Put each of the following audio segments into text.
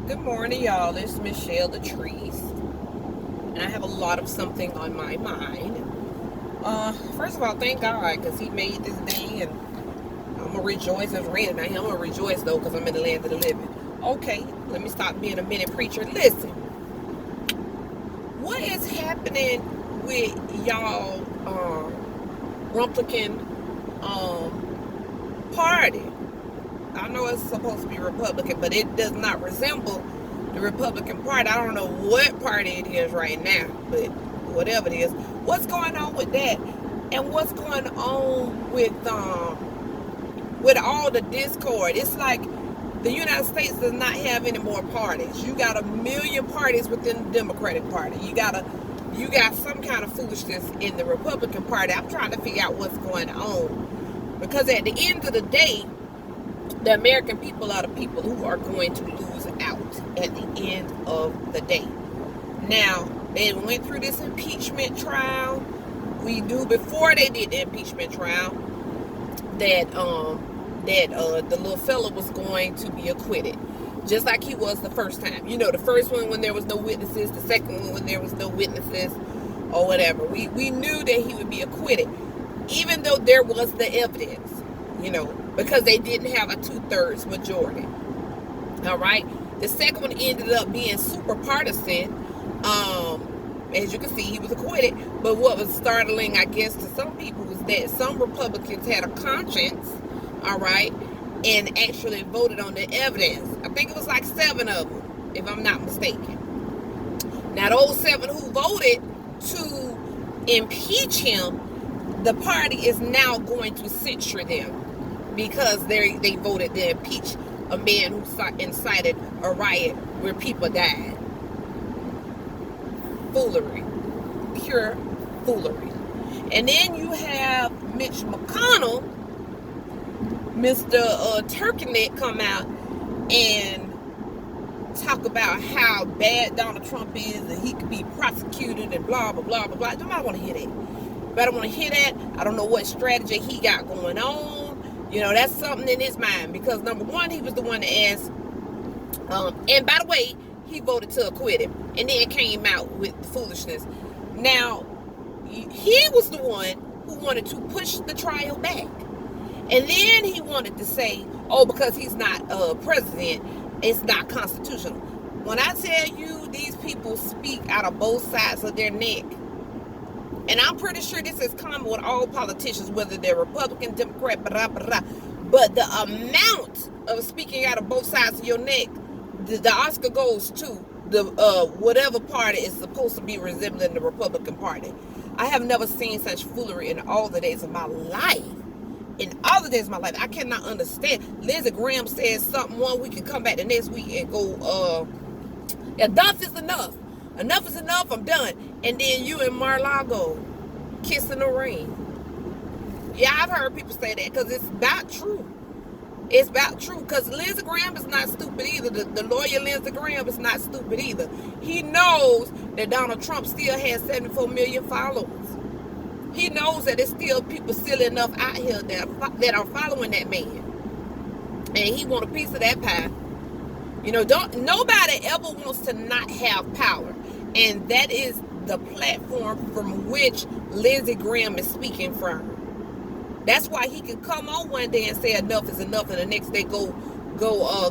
Good morning, y'all. It's Ms.Chelle the Trees, and I have a lot of something on my mind. First of all, thank God because He made this day, and I'm gonna rejoice as raining. I'm gonna rejoice though because I'm in the land of the living. Okay, let me stop being a minute preacher. Listen, what is happening with y'all Rumplican party? I know it's supposed to be Republican, but it does not resemble the Republican Party. I don't know what party it is right now, but whatever it is, what's going on with that, and what's going on with all the discord? It's like the United States does not have any more parties. You got a million parties within the Democratic Party. You got some kind of foolishness in the Republican Party. I'm trying to figure out what's going on because at the end of the day, the American people are the people who are going to lose out at the end of the day. Now, they went through this impeachment trial. We knew before they did the impeachment trial that the little fella was going to be acquitted, just like he was the first time. You know, the first one when there was no witnesses, the second one when there was no witnesses, or whatever. We knew that he would be acquitted, even though there was the evidence. You know, because they didn't have a 2/3 majority. All right. The second one ended up being super partisan. As you can see, he was acquitted. But what was startling, I guess, to some people was that some Republicans had a conscience, all right, and actually voted on the evidence. I think it was like 7 of them, if I'm not mistaken. Now, those 7 who voted to impeach him, the party is now going to censure them because they voted to impeach a man who incited a riot where people died. Foolery. Pure foolery. And then you have Mitch McConnell, Mr. Turkeyneck, come out and talk about how bad Donald Trump is and he could be prosecuted and blah, blah, blah, blah, blah. Nobody want to hear that. But I don't want to hear that. I don't know what strategy he got going on. You know, that's something in his mind because, number one, he was the one that asked, and by the way, he voted to acquit him and then came out with the foolishness. Now, he was the one who wanted to push the trial back. And then he wanted to say, oh, because he's not president, it's not constitutional. When I tell you these people speak out of both sides of their neck, and I'm pretty sure this is common with all politicians, whether they're Republican, Democrat, blah, blah, blah. But the amount of speaking out of both sides of your neck, the Oscar goes to the whatever party is supposed to be resembling the Republican Party. I have never seen such foolery in all the days of my life. In all the days of my life, I cannot understand. Lindsey Graham says something one week and come back the next week and go, enough is enough. Enough is enough, I'm done. And then you and Mar-a-Lago kissing the ring. Yeah, I've heard people say that because it's about true. It's about true because Lindsey Graham is not stupid either. The lawyer Lindsey Graham is not stupid either. He knows that Donald Trump still has 74 million followers. He knows that there's still people silly enough out here that are following that man. And he want a piece of that pie. You know, nobody ever wants to not have power. And that is the platform from which Lindsey Graham is speaking from. That's why he can come on one day and say enough is enough, and the next day go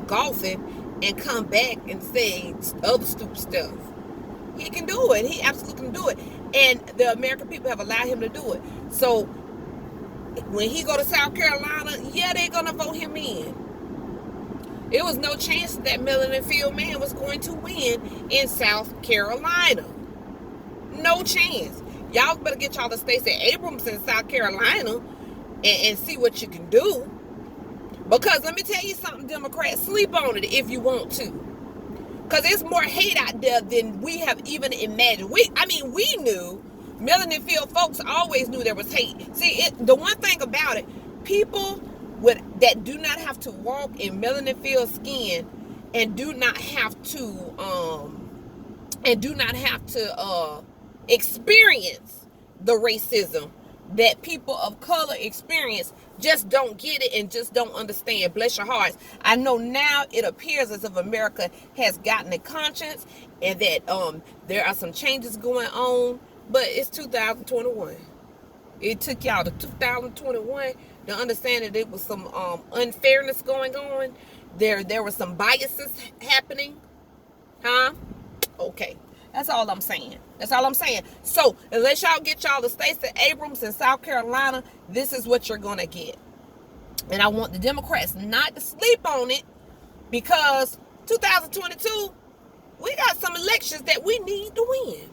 golfing and come back and say other stupid stuff. He can do it. He absolutely can do it. And the American people have allowed him to do it. So when he go to South Carolina, yeah, they're going to vote him in. There was no chance that Melanie Field man was going to win in South Carolina. No chance. Y'all better get y'all to Stacey Abrams in South Carolina and see what you can do. Because let me tell you something, Democrats, sleep on it if you want to. Because there's more hate out there than we have even imagined. We knew. Melanie Field folks always knew there was hate. See, the one thing about it, people that do not have to walk in Melanie Field's skin and do not have to experience the racism that people of color experience just don't get it and just don't understand. Bless your hearts. I know now it appears as if America has gotten a conscience and that there are some changes going on, but it's 2021. It took y'all to 2021 to understand that there was some unfairness going on. There were some biases happening. Huh? Okay. That's all I'm saying. That's all I'm saying. So, unless y'all get y'all the Stacey Abrams in South Carolina, this is what you're going to get. And I want the Democrats not to sleep on it, because 2022, we got some elections that we need to win.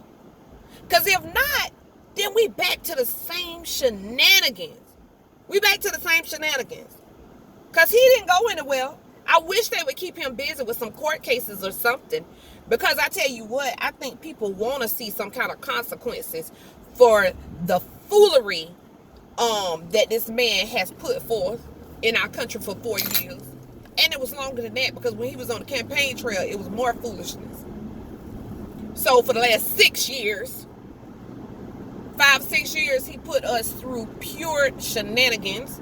Because if not, then we back to the same shenanigans. We back to the same shenanigans. Because he didn't go anywhere. I wish they would keep him busy with some court cases or something. Because I tell you what, I think people want to see some kind of consequences for the foolery that this man has put forth in our country for 4 years. And it was longer than that, because when he was on the campaign trail, it was more foolishness. So for the last 6 years, 5-6 years, he put us through pure shenanigans.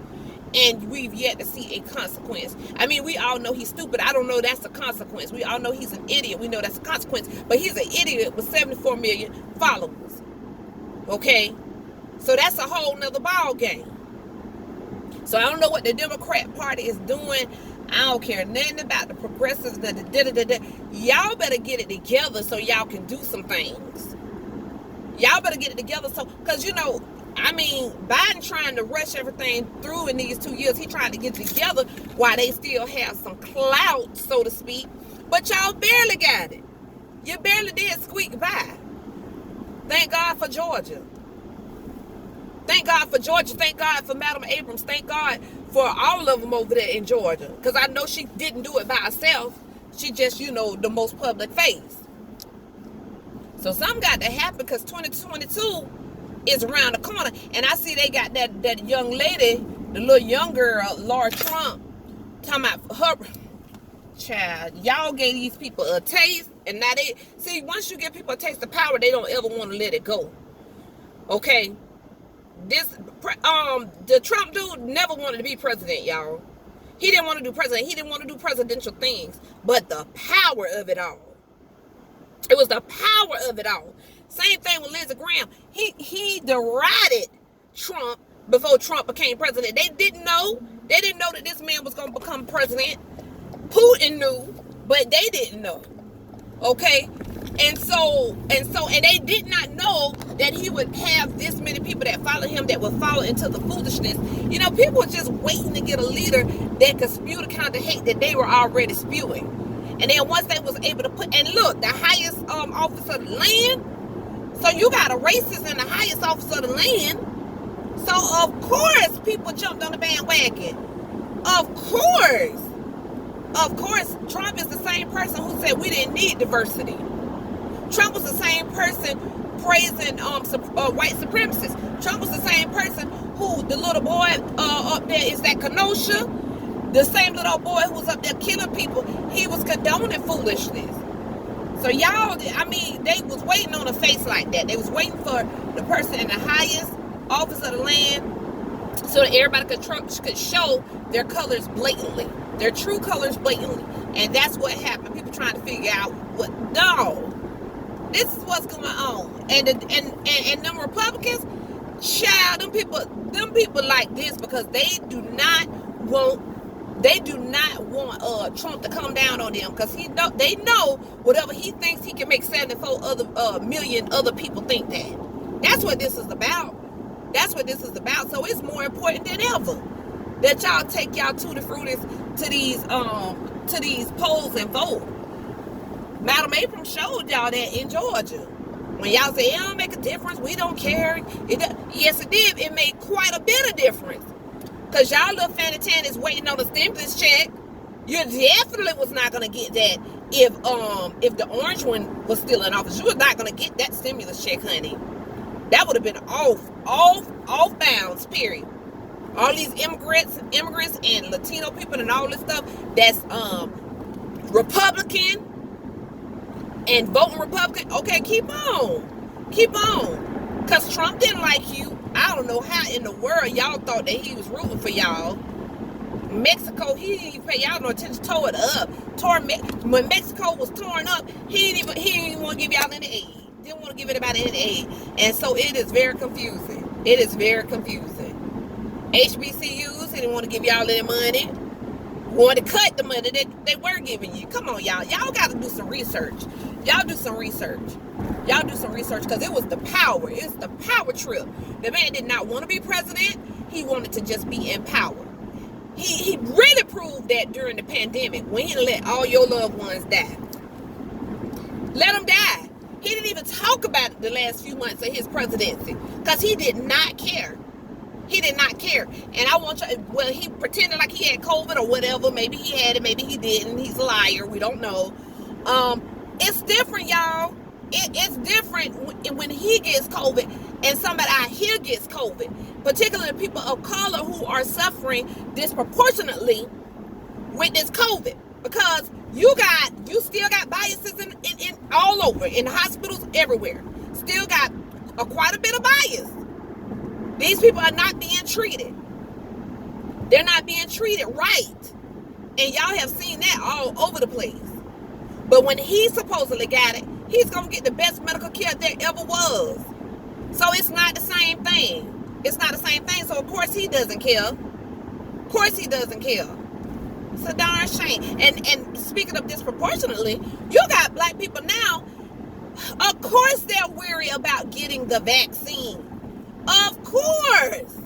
And we've yet to see a consequence. I mean, we all know he's stupid. I don't know that's a consequence. We all know he's an idiot. We know that's a consequence. But he's an idiot with 74 million followers. Okay? So that's a whole nother ball game. So I don't know what the Democrat Party is doing. I don't care nothing about the progressives. Y'all better get it together so y'all can do some things. Y'all better get it together. So, because, you know, I mean, Biden trying to rush everything through in these 2 years. He trying to get together while they still have some clout, so to speak. But y'all barely got it. You barely did squeak by. Thank God for Georgia. Thank God for Georgia. Thank God for Madam Abrams. Thank God for all of them over there in Georgia. Because I know she didn't do it by herself. She just, you know, the most public face. So something got to happen, because 2022 is around the corner. And I see they got that young lady, the little young girl, Laura Trump, talking about her. Child, y'all gave these people a taste, and now they see, once you give people a taste of power, they don't ever want to let it go. Okay, the Trump dude never wanted to be president, y'all. He didn't want to do president. He didn't want to do presidential things, but the power of it all. It was the power of it all. Same thing with Lindsey Graham. He derided Trump before Trump became president. They didn't know. They didn't know that this man was going to become president. Putin knew, but they didn't know. Okay? And they did not know that he would have this many people that follow him that would follow into the foolishness. You know, people were just waiting to get a leader that could spew the kind of hate that they were already spewing. And then once they was able to put, and look, the highest office of the land, so you got a racist in the highest office of the land. So of course people jumped on the bandwagon. Of course, Trump is the same person who said we didn't need diversity. Trump was the same person praising white supremacists. Trump was the same person who, the little boy up there is that Kenosha, the same little boy who was up there killing people, he was condoning foolishness. So y'all, I mean, they was waiting on a face like that. They was waiting for the person in the highest office of the land so that everybody could show their colors blatantly, their true colors blatantly. And that's what happened. People trying to figure out what, no, this is what's going on. And them Republicans, child, them people like this because they do not want Trump to come down on them, because they know whatever he thinks he can make 74 million other people think that. That's what this is about. That's what this is about. So it's more important than ever that y'all take y'all tutti fruities to these polls and vote. Madam Abrams showed y'all that in Georgia. When y'all say it don't make a difference, we don't care. Yes, it did. It made quite a bit of difference. Because y'all little Fanny Tan is waiting on the stimulus check. You definitely was not going to get that if the orange one was still in office. You was not going to get that stimulus check, honey. That would have been off bounds, period. All these immigrants and Latino people and all this stuff that's Republican and voting Republican. Okay, keep on. Because Trump didn't like you. I don't know how in the world y'all thought that he was rooting for y'all. Mexico, he didn't even pay y'all no attention, tore it up. When Mexico was torn up, he didn't even want to give y'all any aid. Didn't want to give anybody any aid. And so it is very confusing. It is very confusing. HBCUs, he didn't want to give y'all any money. Wanted to cut the money that they were giving you. Come on, y'all. Y'all got to do some research. Y'all do some research. Y'all do some research, because it was the power. It's the power trip. The man did not want to be president. He wanted to just be in power. He really proved that during the pandemic, when he let all your loved ones die. Let them die. He didn't even talk about it the last few months of his presidency, because he did not care. He did not care. And I want you, well, he pretended like he had COVID or whatever. Maybe he had it, maybe he didn't. He's a liar. We don't know. It's different, y'all. It's different when he gets COVID and somebody out here gets COVID. Particularly people of color who are suffering disproportionately with this COVID. Because you still got biases in all over, in hospitals, everywhere. Still got quite a bit of bias. These people are not being treated. They're not being treated right. And y'all have seen that all over the place. But when he supposedly got it, he's going to get the best medical care there ever was. So it's not the same thing. It's not the same thing. So of course he doesn't care. Of course he doesn't care. It's a darn shame. And speaking of disproportionately, you got black people now, of course they're weary about getting the vaccine. Of course.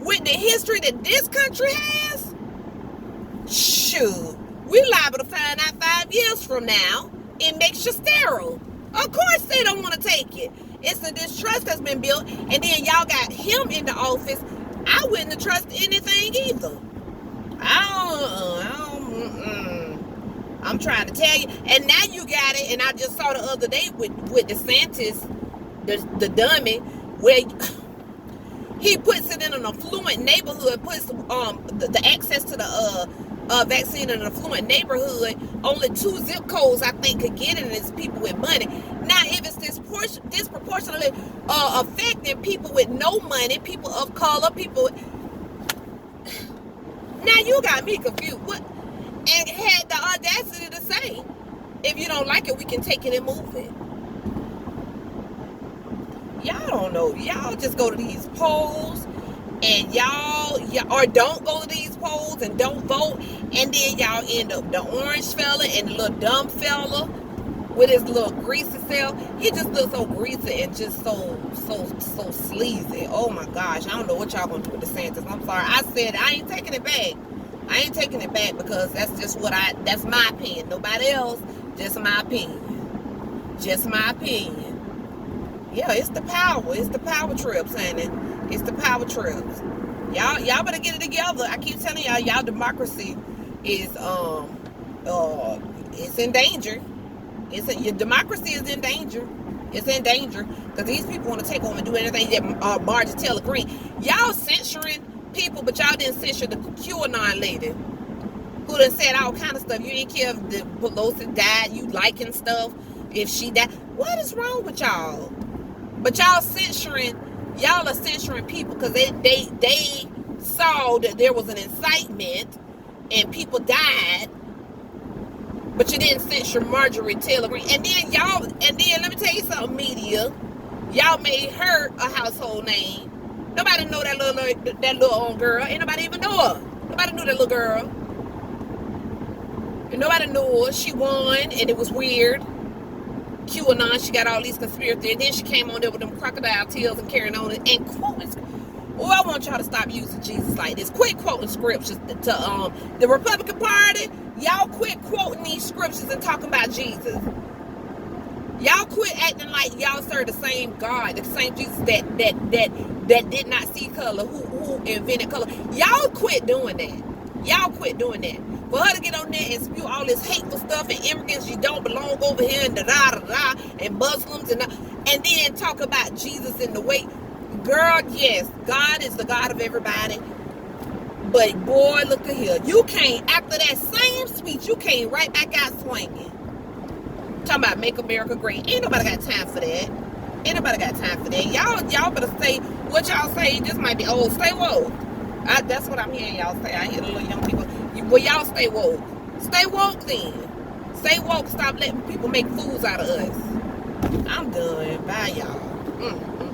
With the history that this country has, shoot, we liable to find out 5 years from now it makes you sterile. Of course they don't want to take it. It's the distrust that's been built, and then y'all got him in the office. I wouldn't trust anything either. I'm trying to tell you. And now you got it, and I just saw the other day with DeSantis, the dummy, where he puts it in an affluent neighborhood, puts the access to the vaccine in an affluent neighborhood. Only 2 zip codes, I think, could get it, and it's people with money. Now, if it's disproportionately affecting people with no money, people of color, people with... Now you got me confused. What? And had the audacity to say, if you don't like it, we can take it and move it. Y'all don't know. Y'all just go to these polls, and y'all or don't go to these polls and don't vote, and then y'all end up the orange fella and the little dumb fella with his little greasy self. He just looks so greasy and just so sleazy. Oh my gosh, I don't know what y'all gonna do with DeSantis. I'm sorry. I said I ain't taking it back. I ain't taking it back, because that's just that's my opinion. Nobody else, just my opinion. Just my opinion. Yeah, it's the power. It's the power trips, honey. It's the power trips. Y'all better get it together. I keep telling y'all democracy is it's in danger. Your democracy is in danger. It's in danger, because these people want to take over and do anything that Marjorie Taylor Greene. Y'all censoring people, but y'all didn't censor the QAnon lady who done said all kind of stuff. You didn't care if the Pelosi died. You liking stuff if she died. What is wrong with y'all? But y'all are censoring people because they saw that there was an incitement and people died. But you didn't censure Marjorie Taylor Greene. And then let me tell you something, media. Y'all made her a household name. Nobody know that little girl. Ain't nobody even know her. Nobody knew that little girl. And nobody knew her. She won, and it was weird. QAnon, she got all these conspiracy, and then she came on there with them crocodile tails and carrying on and quoting. Oh, I want y'all to stop using Jesus like this. Quit quoting scriptures to the Republican Party. Y'all quit quoting these scriptures and talking about Jesus. Y'all quit acting like y'all serve the same God, the same Jesus that did not see color, who invented color. Y'all quit doing that. Y'all quit doing that. For her to get on there and spew all this hateful stuff and immigrants, you don't belong over here, and da-da-da-da, and Muslims, and then talk about Jesus in the way. Girl, yes, God is the God of everybody. But boy, look at here. You can't, after that same speech, you came right back out swinging. Talking about make America great. Ain't nobody got time for that. Ain't nobody got time for that. Y'all better say What y'all say? This might be old. Stay woke. That's what I'm hearing y'all say. I hear the little young people. Well, y'all stay woke. Stay woke then. Stay woke. Stop letting people make fools out of us. I'm done. Bye, y'all.